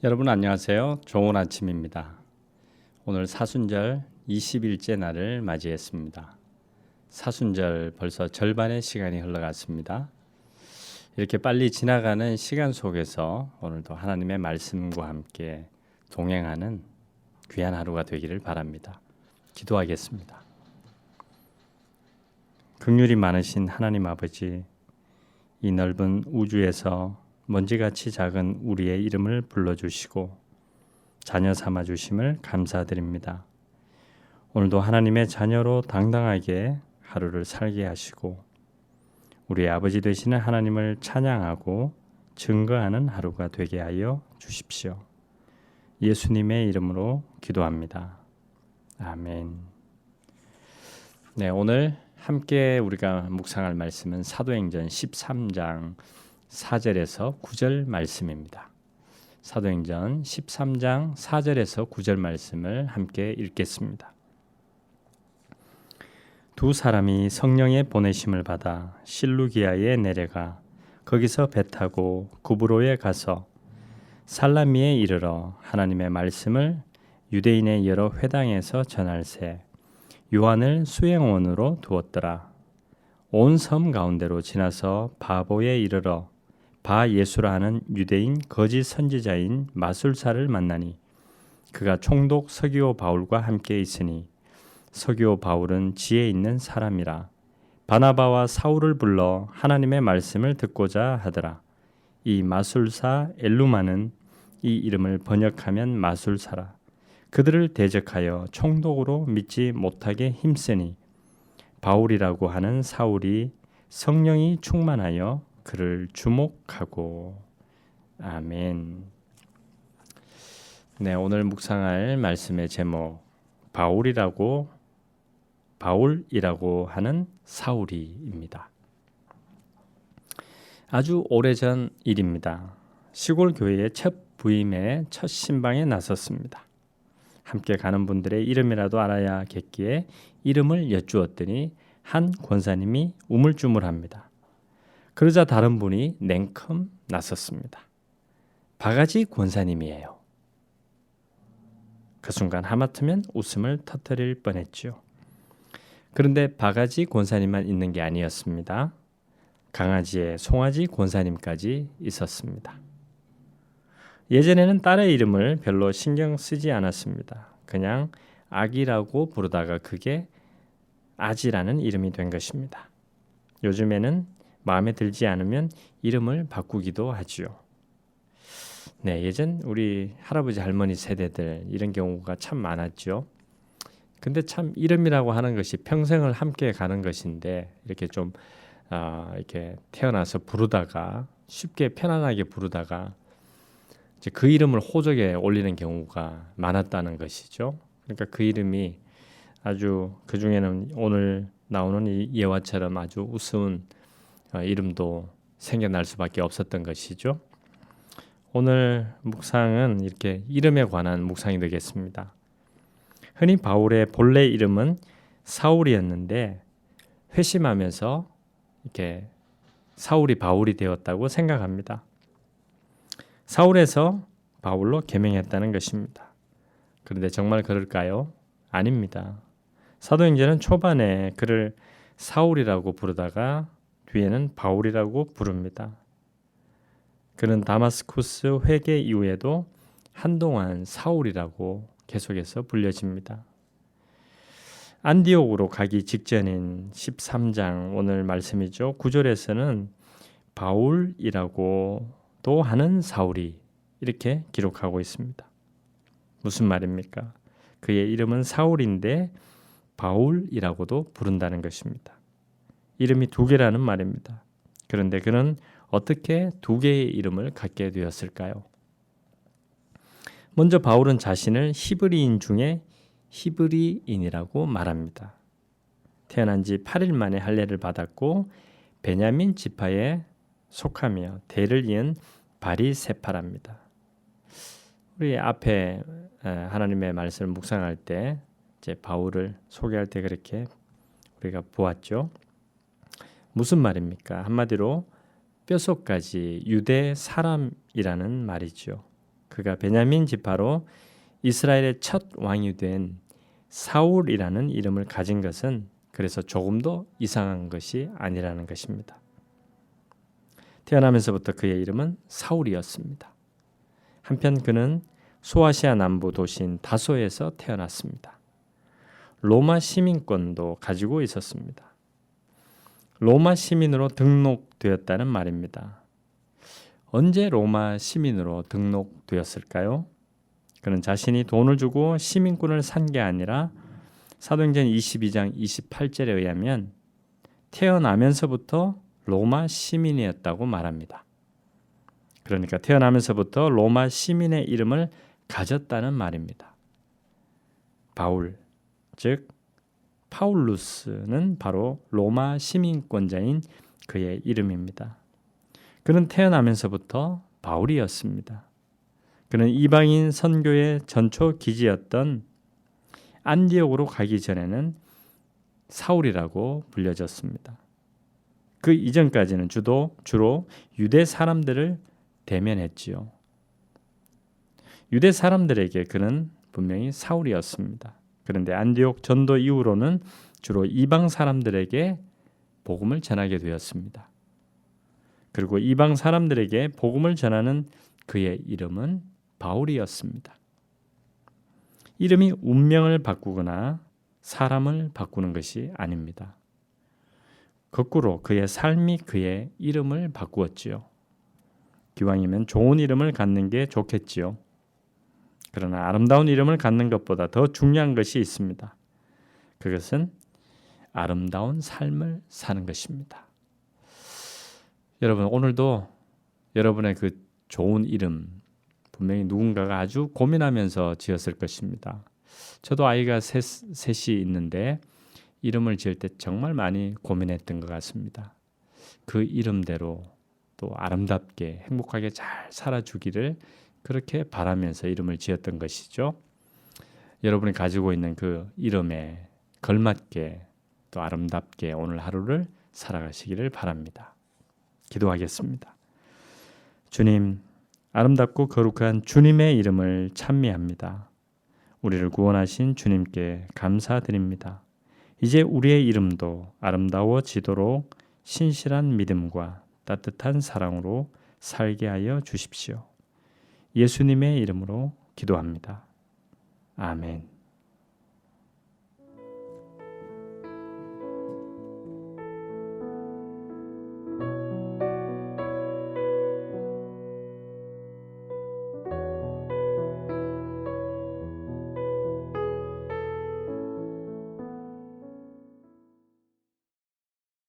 여러분 안녕하세요. 좋은 아침입니다. 오늘 사순절 20일째 날을 맞이했습니다. 사순절 벌써 절반의 시간이 흘러갔습니다. 이렇게 빨리 지나가는 시간 속에서 오늘도 하나님의 말씀과 함께 동행하는 귀한 하루가 되기를 바랍니다. 기도하겠습니다. 긍휼이 많으신 하나님 아버지, 이 넓은 우주에서 먼지같이 작은 우리의 이름을 불러주시고 자녀 삼아주심을 감사드립니다. 오늘도 하나님의 자녀로 당당하게 하루를 살게 하시고 우리의 아버지 되시는 하나님을 찬양하고 증거하는 하루가 되게 하여 주십시오. 예수님의 이름으로 기도합니다. 아멘. 네, 오늘 함께 우리가 묵상할 말씀은 사도행전 13장 4절에서 9절 말씀입니다. 사도행전 13장 4절에서 9절 말씀을 함께 읽겠습니다. 두 사람이 성령의 보내심을 받아 실루기아에 내려가 거기서 배 타고 구브로에 가서 살라미에 이르러 하나님의 말씀을 유대인의 여러 회당에서 전할세 요한을 수행원으로 두었더라. 온 섬 가운데로 지나서 바보에 이르러 바 예수라 하는 유대인 거짓 선지자인 마술사를 만나니 그가 총독 서기오 바울과 함께 있으니 서기오 바울은 지혜 있는 사람이라. 바나바와 사울을 불러 하나님의 말씀을 듣고자 하더라. 이 마술사 엘루마는 이 이름을 번역하면 마술사라. 그들을 대적하여 총독으로 믿지 못하게 힘쓰니 바울이라고 하는 사울이 성령이 충만하여 그를 주목하고. 아멘. 네, 오늘 묵상할 말씀의 제목 바울이라고 하는 사울이입니다. 아주 오래전 일입니다. 시골 교회의 첫 부임에 첫 신방에 나섰습니다. 함께 가는 분들의 이름이라도 알아야겠기에 이름을 여쭈었더니 한 권사님이 우물쭈물합니다. 그러자 다른 분이 냉큼 나섰습니다. 바가지 권사님이에요. 그 순간 하마터면 웃음을 터뜨릴 뻔했죠. 그런데 바가지 권사님만 있는 게 아니었습니다. 강아지의 송아지 권사님까지 있었습니다. 예전에는 딸의 이름을 별로 신경 쓰지 않았습니다. 그냥 아기라고 부르다가 그게 아지라는 이름이 된 것입니다. 요즘에는 마음에 들지 않으면 이름을 바꾸기도 하지요. 네, 예전 우리 할아버지 할머니 세대들 이런 경우가 참 많았죠. 근데 참 이름이라고 하는 것이 평생을 함께 가는 것인데 이렇게 좀 이렇게 태어나서 부르다가 쉽게 편안하게 부르다가 이제 그 이름을 호적에 올리는 경우가 많았다는 것이죠. 그러니까 그 이름이 아주 그 중에는 오늘 나오는 이 예화처럼 아주 우스운 이름도 생겨날 수밖에 없었던 것이죠. 오늘 묵상은 이렇게 이름에 관한 묵상이 되겠습니다. 흔히 바울의 본래 이름은 사울이었는데 회심하면서 이렇게 사울이 바울이 되었다고 생각합니다. 사울에서 바울로 개명했다는 것입니다. 그런데 정말 그럴까요? 아닙니다. 사도행전은 초반에 그를 사울이라고 부르다가 뒤에는 바울이라고 부릅니다. 그는 다마스쿠스 회개 이후에도 한동안 사울이라고 계속해서 불려집니다. 안디옥으로 가기 직전인 13장 오늘 말씀이죠. 9절에서는 바울이라고도 하는 사울이 이렇게 기록하고 있습니다. 무슨 말입니까? 그의 이름은 사울인데 바울이라고도 부른다는 것입니다. 이름이 두 개라는 말입니다. 그런데 그는 어떻게 두 개의 이름을 갖게 되었을까요? 먼저 바울은 자신을 히브리인 중에 히브리인이라고 말합니다. 태어난 지 8일 만에 할례를 받았고 베냐민 지파에 속하며 대를 이은 바리새파랍니다. 우리 앞에 하나님의 말씀을 묵상할 때 이제 바울을 소개할 때 그렇게 우리가 보았죠. 무슨 말입니까? 한마디로 뼛속까지 유대 사람이라는 말이죠. 그가 베냐민 지파로 이스라엘의 첫 왕이 된 사울이라는 이름을 가진 것은 그래서 조금도 이상한 것이 아니라는 것입니다. 태어나면서부터 그의 이름은 사울이었습니다. 한편 그는 소아시아 남부 도시인 다소에서 태어났습니다. 로마 시민권도 가지고 있었습니다. 로마 시민으로 등록되었다는 말입니다. 언제 로마 시민으로 등록되었을까요? 그는 자신이 돈을 주고 시민권을 산 게 아니라 사도행전 22장 28절에 의하면 태어나면서부터 로마 시민이었다고 말합니다. 그러니까 태어나면서부터 로마 시민의 이름을 가졌다는 말입니다. 바울, 즉 파울루스는 바로 로마 시민권자인 그의 이름입니다. 그는 태어나면서부터 바울이었습니다. 그는 이방인 선교의 전초 기지였던 안디옥으로 가기 전에는 사울이라고 불려졌습니다. 그 이전까지는 주로 유대 사람들을 대면했지요. 유대 사람들에게 그는 분명히 사울이었습니다. 그런데 안디옥 전도 이후로는 주로 이방 사람들에게 복음을 전하게 되었습니다. 그리고 이방 사람들에게 복음을 전하는 그의 이름은 바울이었습니다. 이름이 운명을 바꾸거나 사람을 바꾸는 것이 아닙니다. 거꾸로 그의 삶이 그의 이름을 바꾸었지요. 기왕이면 좋은 이름을 갖는 게 좋겠지요. 그러나 아름다운 이름을 갖는 것보다 더 중요한 것이 있습니다. 그것은 아름다운 삶을 사는 것입니다. 여러분, 오늘도 여러분의 그 좋은 이름 분명히 누군가가 아주 고민하면서 지었을 것입니다. 저도 아이가 셋이 있는데 이름을 지을 때 정말 많이 고민했던 것 같습니다. 그 이름대로 또 아름답게 행복하게 잘 살아주기를 그렇게 바라면서 이름을 지었던 것이죠. 여러분이 가지고 있는 그 이름에 걸맞게 또 아름답게 오늘 하루를 살아가시기를 바랍니다. 기도하겠습니다. 주님, 아름답고 거룩한 주님의 이름을 찬미합니다. 우리를 구원하신 주님께 감사드립니다. 이제 우리의 이름도 아름다워지도록 신실한 믿음과 따뜻한 사랑으로 살게 하여 주십시오. 예수님의 이름으로 기도합니다. 아멘.